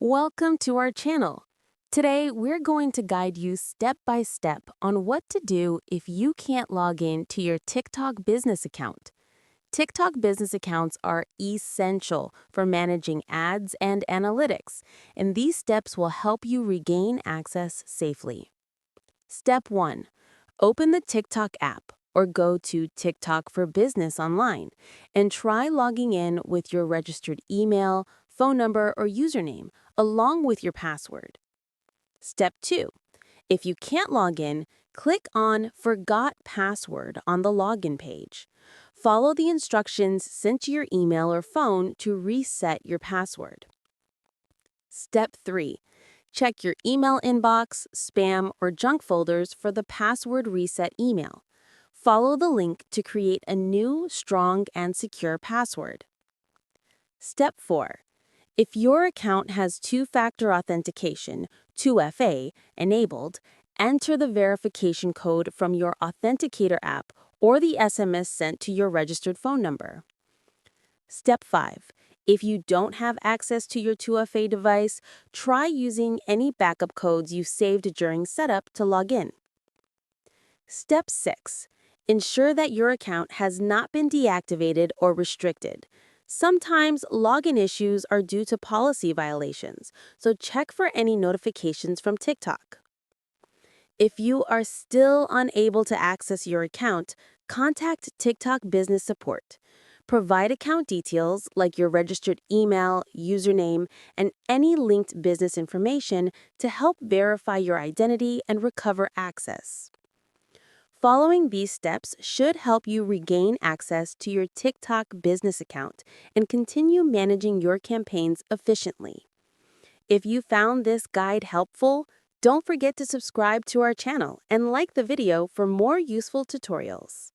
Welcome to our channel. Today, we're going to guide you step by step on what to do if you can't log in to your TikTok business account. TikTok business accounts are essential for managing ads and analytics, and these steps will help you regain access safely. Step 1. Open the TikTok app or go to TikTok for Business online and try logging in with your registered email, phone number, or username, along with your password. Step 2. If you can't log in, click on Forgot Password on the login page. Follow the instructions sent to your email or phone to reset your password. Step 3. Check your email inbox, spam, or junk folders for the password reset email. Follow the link to create a new, strong, and secure password. Step 4. If your account has two-factor authentication, 2FA, enabled, enter the verification code from your Authenticator app or the SMS sent to your registered phone number. Step 5. If you don't have access to your 2FA device, try using any backup codes you saved during setup to log in. Step 6. Ensure that your account has not been deactivated or restricted. Sometimes login issues are due to policy violations, so check for any notifications from TikTok. If you are still unable to access your account, contact TikTok Business Support. Provide account details like your registered email, username, and any linked business information to help verify your identity and recover access. Following these steps should help you regain access to your TikTok business account and continue managing your campaigns efficiently. If you found this guide helpful, don't forget to subscribe to our channel and like the video for more useful tutorials.